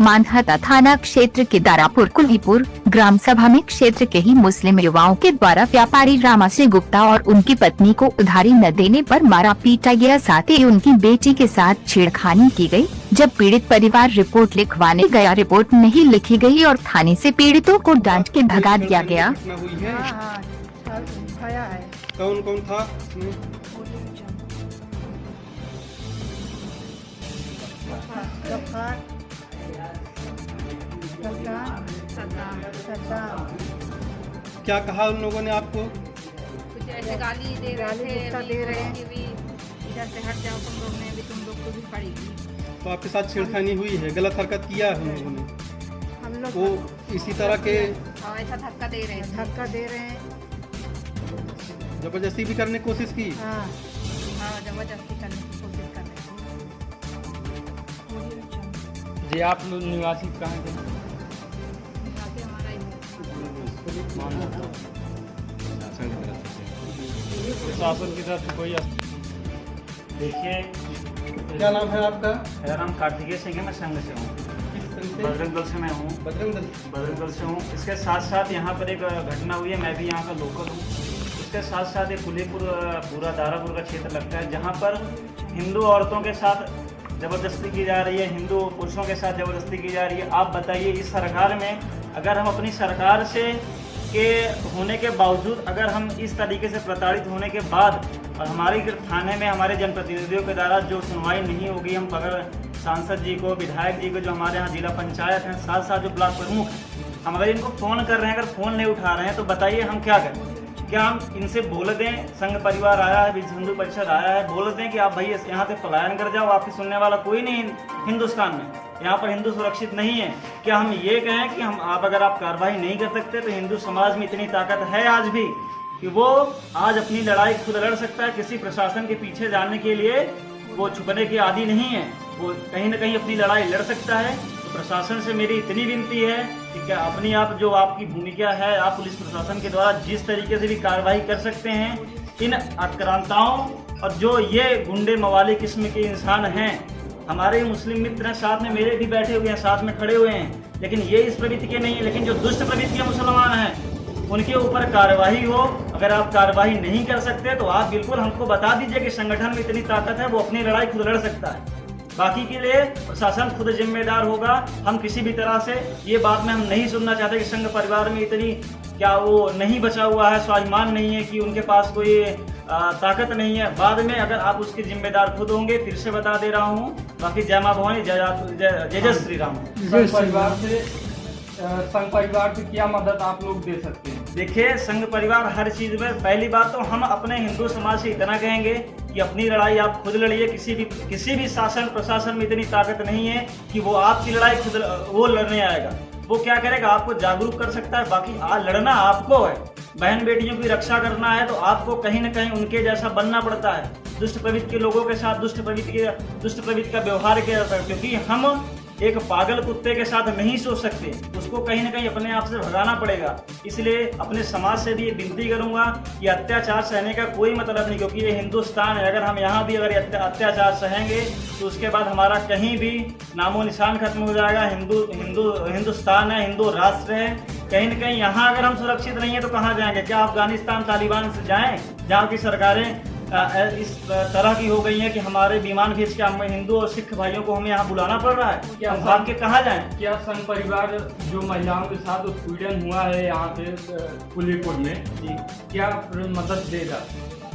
मानहता थाना क्षेत्र के दारापुर कुलीपुर ग्राम सभा में क्षेत्र के ही मुस्लिम युवाओं के द्वारा व्यापारी रामाश्री गुप्ता और उनकी पत्नी को उधारी न देने पर मारा पीटा गया, साथ ही उनकी बेटी के साथ छेड़खानी की गई। जब पीड़ित परिवार रिपोर्ट लिखवाने गया, रिपोर्ट नहीं लिखी गई और थाने से पीड़ितों को डांट के भगा दिया गया। कौन कौन था? क्या कहा उन लोगों ने आपको? कुछ ऐसे गाली दे रहे हैं कि भी इधर से हट जाओ, तुम लोग ने भी, तुम लोग को भी पड़ेगी। तो आपके साथ छेड़खानी हुई है, गलत हरकत किया है उन लोगों ने? हम लोग वो इसी तरह के ऐसा धक्का दे रहे हैं, जबरदस्ती भी करने की कोशिश की? हाँ, जबरदस्ती करने की कोशिश कर रहे हैं। जी आप लोग निवासी कहाँ के? निवासी हमारा प्रशासन की तरफ से कोई? देखिए, क्या नाम है आपका? मेरा नाम कार्तिकेय सिंह है, मैं संघ से हूँ, बजरंग दल से मैं हूँ। बजरंग दल से हूँ। इसके साथ साथ यहाँ पर एक घटना हुई है, मैं भी यहाँ का लोकल हूँ। इसके साथ साथ एक कुलीपुर पूरा दारापुर का क्षेत्र लगता है, जहाँ पर हिंदू औरतों के साथ ज़बरदस्ती की जा रही है, हिंदू पुरुषों के साथ ज़बरदस्ती की जा रही है। आप बताइए, इस सरकार में अगर हम अपनी सरकार से के होने के बावजूद, अगर हम इस तरीके से प्रताड़ित होने के बाद और हमारे थाने में हमारे जनप्रतिनिधियों के द्वारा जो सुनवाई नहीं होगी, हम अगर सांसद जी को, विधायक जी को, जो हमारे यहाँ जिला पंचायत हैं, साथ साथ जो ब्लॉक प्रमुख हैं, हम अगर इनको फ़ोन कर रहे हैं, अगर फ़ोन नहीं उठा रहे हैं, तो बताइए हम क्या करें? क्या हम इनसे बोल दें, संघ परिवार आया है, विश्व हिंदू परिषद आया है, बोल दें कि आप भाई यहाँ से पलायन कर जाओ, आपकी सुनने वाला कोई नहीं हिंदुस्तान में, यहाँ पर हिंदू सुरक्षित नहीं है? क्या हम ये कहें कि अगर आप कार्रवाई नहीं कर सकते, तो हिंदू समाज में इतनी ताकत है आज भी कि वो आज अपनी लड़ाई खुद लड़ सकता है, किसी प्रशासन के पीछे जाने के लिए वो छुपने की आदी नहीं है, वो कहीं ना कहीं अपनी लड़ाई लड़ सकता है। तो प्रशासन से मेरी इतनी विनती है कि क्या अपनी आप जो आपकी भूमिका है, आप पुलिस प्रशासन के द्वारा जिस तरीके से भी कार्रवाई कर सकते हैं, इन आक्रांताओं और जो ये गुंडे मवाली किस्म के इंसान हैं, हमारे मुस्लिम मित्र हैं, साथ में मेरे भी बैठे हुए हैं, साथ में खड़े हुए हैं, लेकिन ये इस प्रवृत्ति के नहीं है, लेकिन जो दुष्ट प्रवृत्ति के मुसलमान हैं उनके ऊपर कार्रवाई हो। अगर आप कार्रवाई नहीं कर सकते तो आप बिल्कुल हमको बता दीजिए कि संगठन में इतनी ताकत है, वो अपनी लड़ाई खुद लड़ सकता है। बाकी के लिए प्रशासन खुद जिम्मेदार होगा। हम किसी भी तरह से ये बात में हम नहीं सुनना चाहते कि संघ परिवार में इतनी क्या वो नहीं बचा हुआ है, स्वाभिमान नहीं है, कि उनके पास कोई ताकत नहीं है। बाद में अगर आप उसके जिम्मेदार खुद होंगे, फिर से बता दे रहा हूँ। बाकी जय माँ भवानी, जय जय श्री राम। संघ परिवार से क्या मदद आप लोग दे सकते हैं? देखिए, संघ परिवार हर चीज़ में, पहली बात तो हम अपने हिंदू समाज से इतना कहेंगे कि अपनी लड़ाई आप खुद लड़िए। किसी भी शासन प्रशासन में इतनी ताकत नहीं है कि वो आपकी लड़ाई खुद वो लड़ने आएगा। वो क्या करेगा, आपको जागरूक कर सकता है, बाकी आज लड़ना आपको है। बहन बेटियों की रक्षा करना है तो आपको कहीं ना कहीं उनके जैसा बनना पड़ता है। दुष्ट प्रवृत्ति के लोगों के साथ दुष्ट प्रवृत्ति का व्यवहार किया जाता है, क्योंकि हम एक पागल कुत्ते के साथ नहीं सो सकते, उसको कहीं ना कहीं अपने आप से भगाना पड़ेगा। इसलिए अपने समाज से भी ये विनती करूंगा कि अत्याचार सहने का कोई मतलब नहीं, क्योंकि ये हिंदुस्तान है। अगर हम यहाँ भी अगर अत्याचार सहेंगे तो उसके बाद हमारा कहीं भी नामो निशान खत्म हो जाएगा। हिंदुस्तान है, हिंदू राष्ट्र है। कहीं ना कहीं यहाँ अगर हम सुरक्षित नहीं है तो कहाँ जाएंगे? क्या अफगानिस्तान तालिबान से जाएं, जहाँ की सरकारें इस तरह की हो गई है कि हमारे विमान भेज के हम हिंदू और सिख भाइयों को हमें यहाँ बुलाना पड़ रहा है? क्या हम भाग के कहाँ जाएं? क्या संघ परिवार जो महिलाओं के साथ उत्पीड़न हुआ है यहाँ पे कुलीपुर में जी, क्या मदद देगा?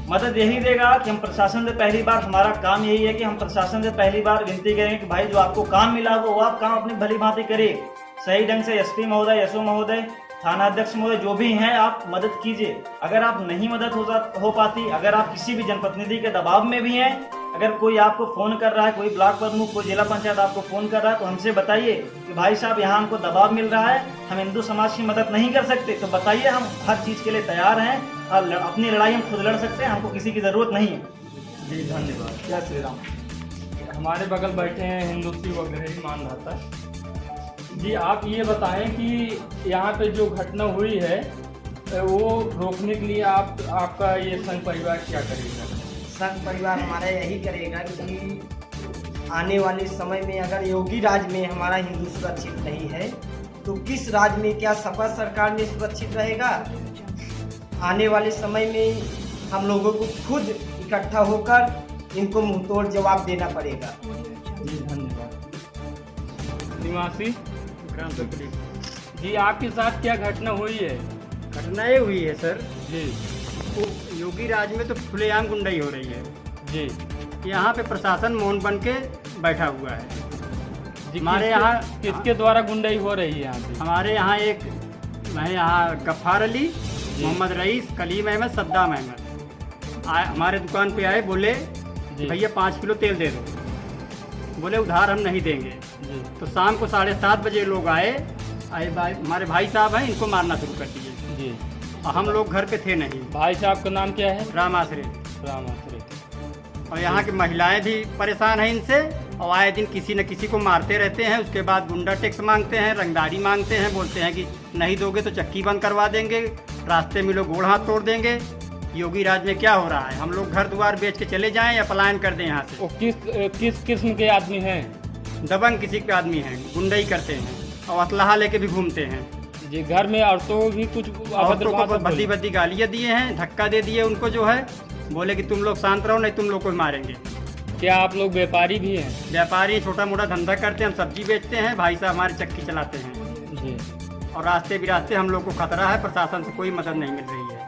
मदद यही देगा कि हम प्रशासन से पहली बार, हमारा काम यही है कि हम प्रशासन से पहली बार विनती करेंगे कि भाई जो आपको काम मिला वो आप काम अपनी भली भांति करिए, सही ढंग से। एसपी महोदय, एसओ महोदय, थाना अध्यक्ष महोदय, जो भी हैं, आप मदद कीजिए। अगर आप नहीं मदद हो पाती, अगर आप किसी भी जनप्रतिनिधि के दबाव में भी हैं, अगर कोई आपको फ़ोन कर रहा है, कोई ब्लॉक प्रमुख, कोई जिला पंचायत आपको फ़ोन कर रहा है, तो हमसे बताइए कि भाई साहब यहाँ हमको दबाव मिल रहा है, हम हिंदू समाज की मदद नहीं कर सकते, तो बताइए, हम हर चीज़ के लिए तैयार हैं और अपनी लड़ाई हम खुद लड़ सकते हैं, हमको किसी की ज़रूरत नहीं है। जी धन्यवाद। जय श्री राम। हमारे बगल बैठे हैं हिंदुस्ती वगैरह मानधाता जी। आप ये बताएं कि यहाँ पे जो घटना हुई है वो रोकने के लिए आपका ये संघ परिवार क्या करेगा? संघ परिवार हमारा यही करेगा कि आने वाले समय में अगर योगी राज में हमारा हिंदू सुरक्षित नहीं है तो किस राज में, क्या सपा सरकार में सुरक्षित रहेगा? आने वाले समय में हम लोगों को खुद इकट्ठा होकर इनको मुंहतोड़ जवाब देना पड़ेगा। जी धन्यवाद। निवासी ग्राम सकरी। जी, आपके साथ क्या घटना हुई है? घटनाएं हुई है सर। जी वो योगी राज में तो खुलेआम गुंडाई हो रही है। जी यहाँ पे प्रशासन मौन बन के बैठा हुआ है। जी, हमारे यहाँ किसके द्वारा गुंडाई हो रही है यहाँ पे? हमारे यहाँ एक मैं यहाँ गफ्फार अली, मोहम्मद रईस, कलीम अहमद, सद्दाम अहमद हमारे दुकान पे आए, बोले भैया 5 किलो तेल दे दो। बोले उधार हम नहीं देंगे। जी तो शाम को 7:30 बजे लोग आए भाई, हमारे भाई साहब हैं, इनको मारना शुरू कर दिए। जी, और हम लोग घर पे थे नहीं। भाई साहब का नाम क्या है? राम आसरे। राम आसरे। और यहाँ की महिलाएं भी परेशान हैं इनसे, और आए दिन किसी न किसी को मारते रहते हैं। उसके बाद गुंडा टैक्स मांगते हैं, रंगदारी मांगते हैं, बोलते हैं कि नहीं दोगे तो चक्की बंद करवा देंगे, रास्ते में लोग गोड़ हाथ तोड़ देंगे। योगी राज में क्या हो रहा है? हम लोग घर द्वार बेच के चले जाएं या पलायन कर दें यहाँ से? वो किस किस्म के आदमी हैं? दबंग किसी के आदमी हैं, गुंडाई करते हैं और असलहा लेके भी घूमते हैं। जी, घर में औरतों भी कुछ औरतों को भद्दी भद्दी गालियाँ दिए हैं, धक्का दे दिए उनको, जो है बोले कि तुम लोग शांत रहो नहीं तुम लोग को मारेंगे। क्या आप लोग व्यापारी भी हैं? व्यापारी छोटा मोटा धंधा करते हैं, हम सब्जी बेचते हैं, भाई साहब हमारे चक्की चलाते हैं। जी, और रास्ते बिरास्ते हम लोग को खतरा है, प्रशासन से कोई मदद नहीं मिल रही है।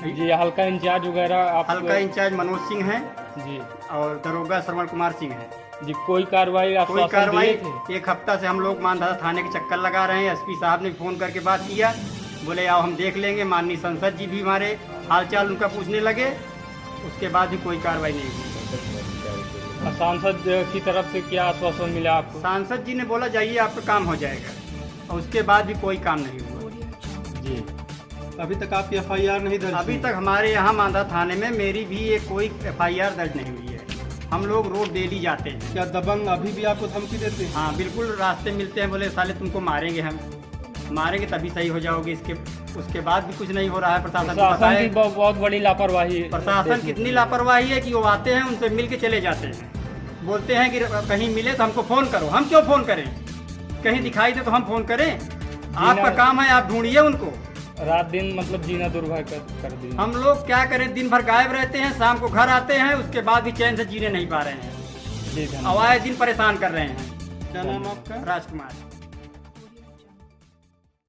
जी, हल्का इंचार्ज वगैरह आप? हल्का इंचार्ज मनोज सिंह हैं जी, और दरोगा श्रवण कुमार सिंह हैं। जी, कोई कार्रवाई कोई कार्रवाई? 1 हफ्ता से हम लोग मानधाता थाने के चक्कर लगा रहे हैं। एसपी साहब ने फ़ोन करके बात किया, बोले आओ हम देख लेंगे। माननीय सांसद जी भी हमारे हालचाल उनका पूछने लगे, उसके बाद भी कोई कार्रवाई नहीं हुई। सांसद की तरफ से क्या आश्वासन मिला आपको? सांसद जी ने बोला जाइए आपका काम हो जाएगा, और उसके बाद भी कोई काम नहीं हुआ। जी, अभी तक आपकी FIR नहीं दर्ज? अभी तक हमारे यहाँ मांदा थाने में मेरी भी कोई FIR दर्ज नहीं हुई है। हम लोग रोड डेली जाते हैं। क्या दबंग अभी भी आपको धमकी देते हैं? हाँ बिल्कुल, रास्ते मिलते हैं, बोले साले तुमको मारेंगे, हम मारेंगे तभी सही हो जाओगे। उसके बाद भी कुछ नहीं हो रहा है। प्रशासन की बहुत बड़ी लापरवाही। प्रशासन कितनी लापरवाही है कि वो आते हैं, उनसे मिल के चले जाते हैं, बोलते हैं कि कहीं मिले तो हमको फ़ोन करो। हम क्यों फ़ोन करें? कहीं दिखाई दे तो हम फ़ोन करें? आपका काम है, आप ढूंढिए उनको। रात दिन मतलब जीना दुर्भर कर दी। हम लोग क्या करें, दिन भर गायब रहते हैं, शाम को घर आते हैं, उसके बाद भी चैन से जीने नहीं पा रहे हैं। जी, आए दिन परेशान कर रहे हैं। क्या नाम आपका? राजकुमार।